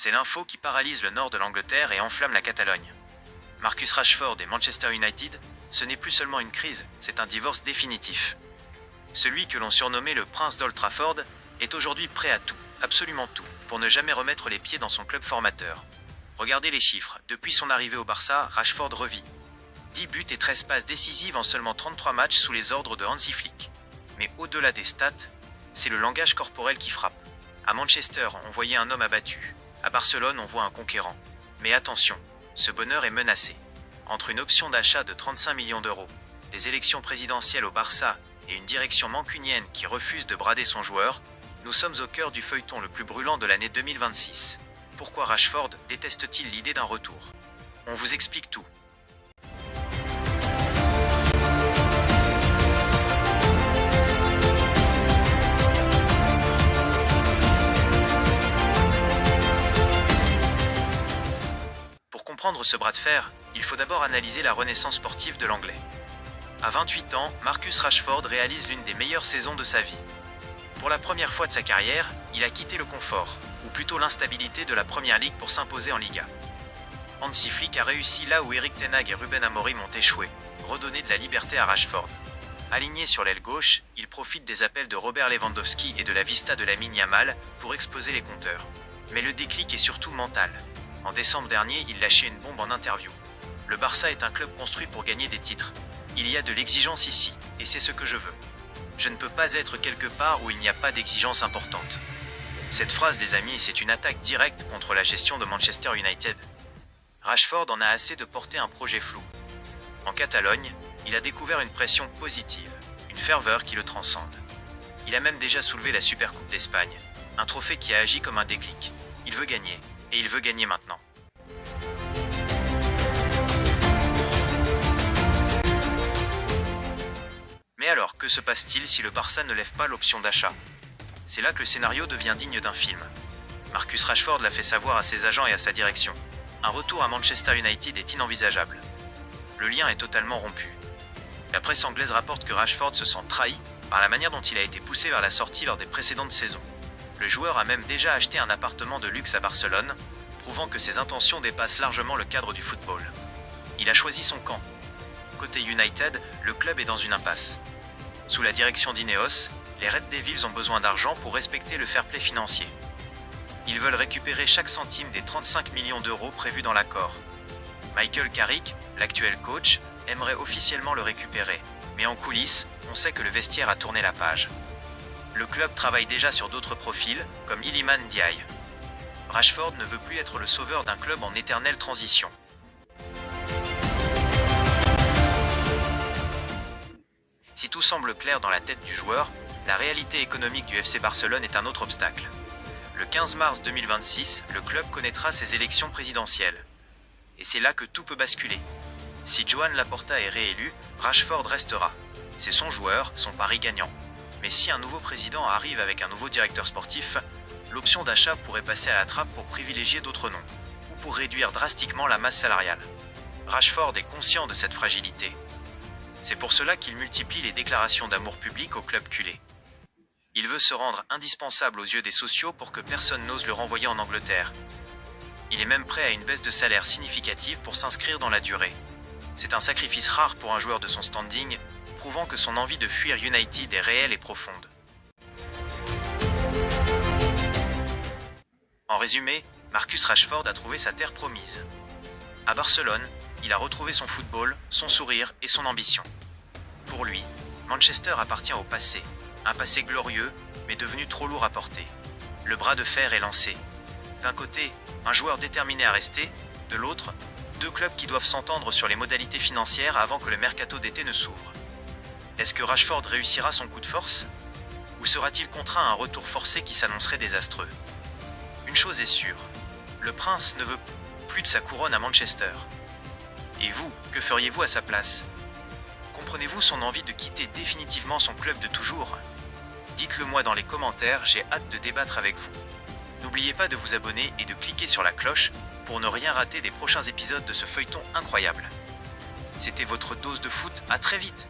C'est l'info qui paralyse le nord de l'Angleterre et enflamme la Catalogne. Marcus Rashford et Manchester United, ce n'est plus seulement une crise, c'est un divorce définitif. Celui que l'on surnommait le prince d'Old Trafford est aujourd'hui prêt à tout, absolument tout, pour ne jamais remettre les pieds dans son club formateur. Regardez les chiffres, depuis son arrivée au Barça, Rashford revit. 10 buts et 13 passes décisives en seulement 33 matchs sous les ordres de Hansi Flick. Mais au-delà des stats, c'est le langage corporel qui frappe. À Manchester, on voyait un homme abattu. À Barcelone, on voit un conquérant. Mais attention, ce bonheur est menacé. Entre une option d'achat de 35 millions d'euros, des élections présidentielles au Barça et une direction mancunienne qui refuse de brader son joueur, nous sommes au cœur du feuilleton le plus brûlant de l'année 2026. Pourquoi Rashford déteste-t-il l'idée d'un retour? On vous explique tout. Pour comprendre ce bras de fer, il faut d'abord analyser la renaissance sportive de l'Anglais. À 28 ans, Marcus Rashford réalise l'une des meilleures saisons de sa vie. Pour la première fois de sa carrière, il a quitté le confort, ou plutôt l'instabilité de la Première Ligue pour s'imposer en Liga. Hansi Flick a réussi là où Erik ten Hag et Ruben Amorim ont échoué, redonner de la liberté à Rashford. Aligné sur l'aile gauche, il profite des appels de Robert Lewandowski et de la vista de Lamine Yamal pour exploser les compteurs. Mais le déclic est surtout mental. En décembre dernier, il lâchait une bombe en interview. Le Barça est un club construit pour gagner des titres. Il y a de l'exigence ici, et c'est ce que je veux. Je ne peux pas être quelque part où il n'y a pas d'exigence importante. Cette phrase, les amis, c'est une attaque directe contre la gestion de Manchester United. Rashford en a assez de porter un projet flou. En Catalogne, il a découvert une pression positive, une ferveur qui le transcende. Il a même déjà soulevé la Supercoupe d'Espagne, un trophée qui a agi comme un déclic. Il veut gagner, et il veut gagner maintenant. Mais alors, que se passe-t-il si le Barça ne lève pas l'option d'achat? C'est là que le scénario devient digne d'un film. Marcus Rashford l'a fait savoir à ses agents et à sa direction. Un retour à Manchester United est inenvisageable. Le lien est totalement rompu. La presse anglaise rapporte que Rashford se sent trahi par la manière dont il a été poussé vers la sortie lors des précédentes saisons. Le joueur a même déjà acheté un appartement de luxe à Barcelone, prouvant que ses intentions dépassent largement le cadre du football. Il a choisi son camp. Côté United, le club est dans une impasse. Sous la direction d'Ineos, les Red Devils ont besoin d'argent pour respecter le fair play financier. Ils veulent récupérer chaque centime des 35 millions d'euros prévus dans l'accord. Michael Carrick, l'actuel coach, aimerait officiellement le récupérer, mais en coulisses, on sait que le vestiaire a tourné la page. Le club travaille déjà sur d'autres profils, comme Iliman Ndiaye. Rashford ne veut plus être le sauveur d'un club en éternelle transition. Si tout semble clair dans la tête du joueur, la réalité économique du FC Barcelone est un autre obstacle. Le 15 mars 2026, le club connaîtra ses élections présidentielles. Et c'est là que tout peut basculer. Si Joan Laporta est réélu, Rashford restera. C'est son joueur, son pari gagnant. Mais si un nouveau président arrive avec un nouveau directeur sportif, l'option d'achat pourrait passer à la trappe pour privilégier d'autres noms, ou pour réduire drastiquement la masse salariale. Rashford est conscient de cette fragilité. C'est pour cela qu'il multiplie les déclarations d'amour public au club culé. Il veut se rendre indispensable aux yeux des sociaux pour que personne n'ose le renvoyer en Angleterre. Il est même prêt à une baisse de salaire significative pour s'inscrire dans la durée. C'est un sacrifice rare pour un joueur de son standing, prouvant que son envie de fuir United est réelle et profonde. En résumé, Marcus Rashford a trouvé sa terre promise. À Barcelone, il a retrouvé son football, son sourire et son ambition. Pour lui, Manchester appartient au passé, un passé glorieux, mais devenu trop lourd à porter. Le bras de fer est lancé. D'un côté, un joueur déterminé à rester, de l'autre, deux clubs qui doivent s'entendre sur les modalités financières avant que le mercato d'été ne s'ouvre. Est-ce que Rashford réussira son coup de force? Ou sera-t-il contraint à un retour forcé qui s'annoncerait désastreux? Une chose est sûre, le prince ne veut plus de sa couronne à Manchester. Et vous, que feriez-vous à sa place? Comprenez-vous son envie de quitter définitivement son club de toujours? Dites-le moi dans les commentaires, j'ai hâte de débattre avec vous. N'oubliez pas de vous abonner et de cliquer sur la cloche pour ne rien rater des prochains épisodes de ce feuilleton incroyable. C'était votre dose de foot, à très vite!